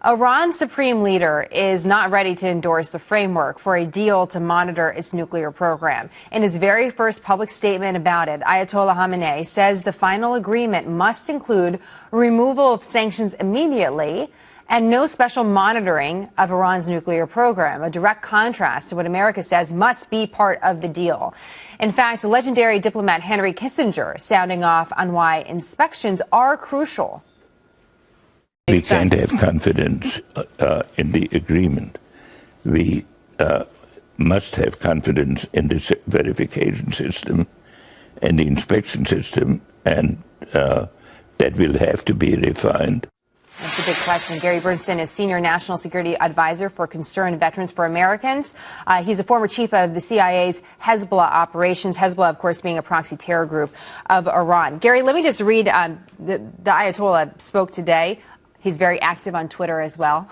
Iran's supreme leader is not ready to endorse the framework for a deal to monitor its nuclear program. In his very first public statement about it, Ayatollah Khamenei says the final agreement must include removal of sanctions immediately and no special monitoring of Iran's nuclear program, a direct contrast to what America says must be part of the deal. In fact, legendary diplomat Henry Kissinger sounding off on why inspections are crucial. We can't have confidence in the agreement. We must have confidence in the verification system and the inspection system, and that will have to be refined. That's a big question. Gary Bernstein is Senior National Security Advisor for Concerned Veterans for Americans. He's a former chief of the CIA's Hezbollah operations, Hezbollah, of course, being a proxy terror group of Iran. Gary, let me just read, the Ayatollah spoke today. He's very active on Twitter as well,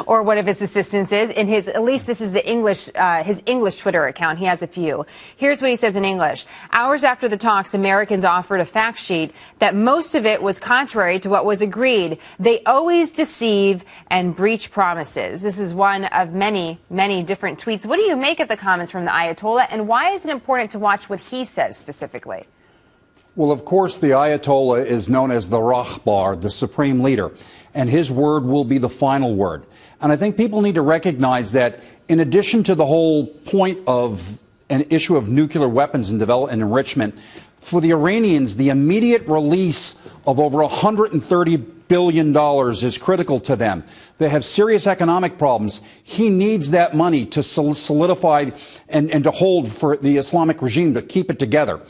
or one of his assistants is. In his, at least this is the English, his English Twitter account. He has a few. Here's what he says in English. Hours after the talks, Americans offered a fact sheet that most of it was contrary to what was agreed. They always deceive and breach promises. This is one of many, many different tweets. What do you make of the comments from the Ayatollah, and why is it important to watch what he says specifically? Well, of course, the Ayatollah is known as the Rahbar, the supreme leader, and his word will be the final word. And I think people need to recognize that in addition to the whole point of an issue of nuclear weapons and development and enrichment, for the Iranians, the immediate release of over $130 billion is critical to them. They have serious economic problems. He needs that money to solidify and to hold for the Islamic regime, to keep it together.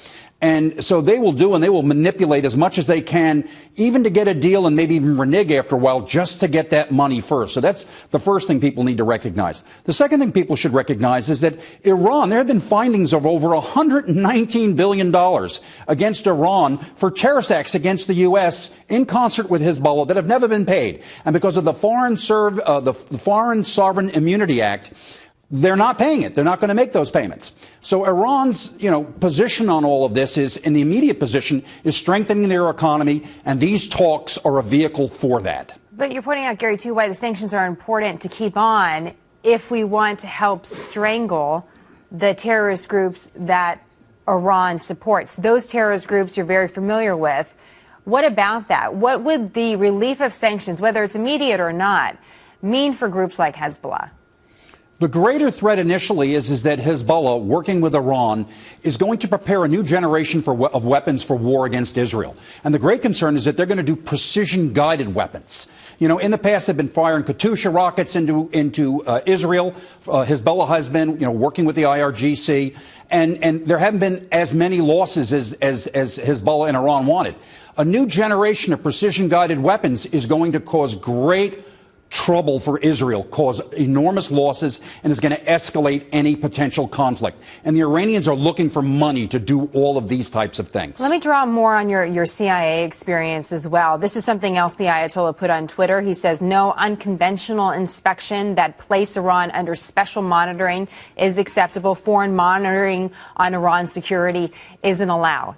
And so they will do, and they will manipulate as much as they can, even to get a deal and maybe even renege after a while, just to get that money first. So that's the first thing people need to recognize. The second thing people should recognize is that Iran, there have been findings of over $119 billion against Iran for terrorist acts against the U.S. in concert with Hezbollah that have never been paid. And because of the Foreign Sovereign Immunity Act, they're not paying it. They're not going to make those payments. So Iran's, position on all of this is, in the immediate position, is strengthening their economy, and these talks are a vehicle for that. But you're pointing out, Gary, too, why the sanctions are important to keep on if we want to help strangle the terrorist groups that Iran supports. Those terrorist groups you're very familiar with. What about that? What would the relief of sanctions, whether it's immediate or not, mean for groups like Hezbollah? The greater threat initially is that Hezbollah, working with Iran, is going to prepare a new generation of weapons for war against Israel. And the great concern is that they're going to do precision-guided weapons. In the past, they've been firing Katyusha rockets into Israel. Hezbollah has been, working with the IRGC. And there haven't been as many losses as Hezbollah and Iran wanted. A new generation of precision-guided weapons is going to cause great trouble for Israel, cause enormous losses, and is going to escalate any potential conflict. And the Iranians are looking for money to do all of these types of things. Let me draw more on your CIA experience as well. This is something else the Ayatollah put on Twitter. He says no unconventional inspection that place Iran under special monitoring is acceptable. Foreign monitoring on Iran's security isn't allowed.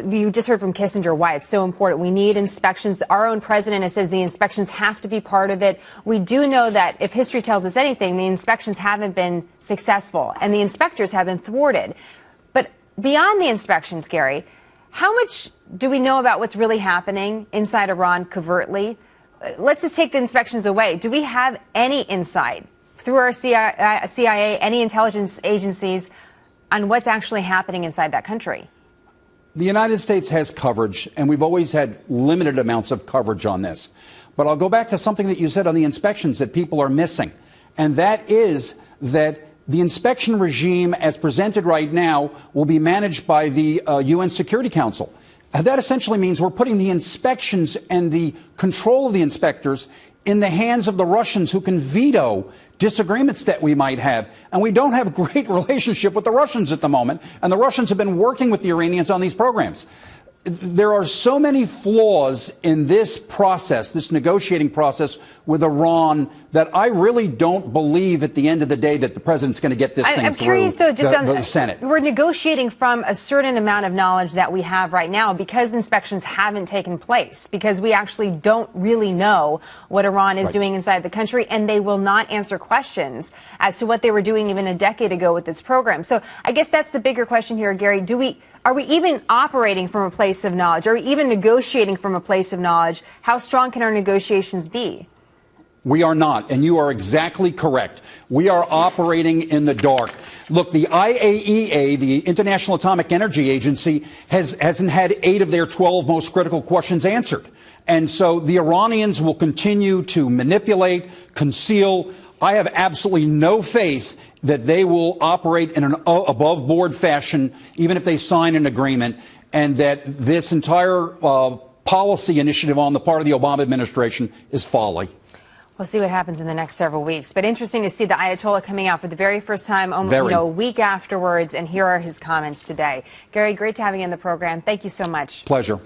You just heard from Kissinger why it's so important. We need inspections. Our own president has says the inspections have to be part of it. We do know that if history tells us anything, the inspections haven't been successful and the inspectors have been thwarted. But beyond the inspections, Gary, how much do we know about what's really happening inside Iran covertly? Let's just take the inspections away. Do we have any insight through our CIA, any intelligence agencies, on what's actually happening inside that country? The United States has coverage, and we've always had limited amounts of coverage on this. But I'll go back to something that you said on the inspections that people are missing, and that is that the inspection regime as presented right now will be managed by the UN Security Council. That essentially means we're putting the inspections and the control of the inspectors in the hands of the Russians, who can veto disagreements that we might have. And we don't have a great relationship with the Russians at the moment. And the Russians have been working with the Iranians on these programs. there are so many flaws in this process, this negotiating process with Iran, that I really don't believe at the end of the day that the president's going to get this thing I'm through curious, though, just on the Senate. We're negotiating from a certain amount of knowledge that we have right now because inspections haven't taken place, because we actually don't really know what Iran is doing inside the country, and they will not answer questions as to what they were doing even a decade ago with this program. So I guess that's the bigger question here, Gary. Are we even operating from a place of knowledge? Are we even negotiating from a place of knowledge? How strong can our negotiations be? We are not, and you are exactly correct. We are operating in the dark. Look, the IAEA, the International Atomic Energy Agency, hasn't had 8 of their 12 most critical questions answered. And so the Iranians will continue to manipulate, conceal. I have absolutely no faith that they will operate in an above-board fashion, even if they sign an agreement, and that this entire policy initiative on the part of the Obama administration is folly. We'll see what happens in the next several weeks. But interesting to see the Ayatollah coming out for the very first time, a week afterwards, and here are his comments today. Gary, great to have you in the program. Thank you so much. Pleasure.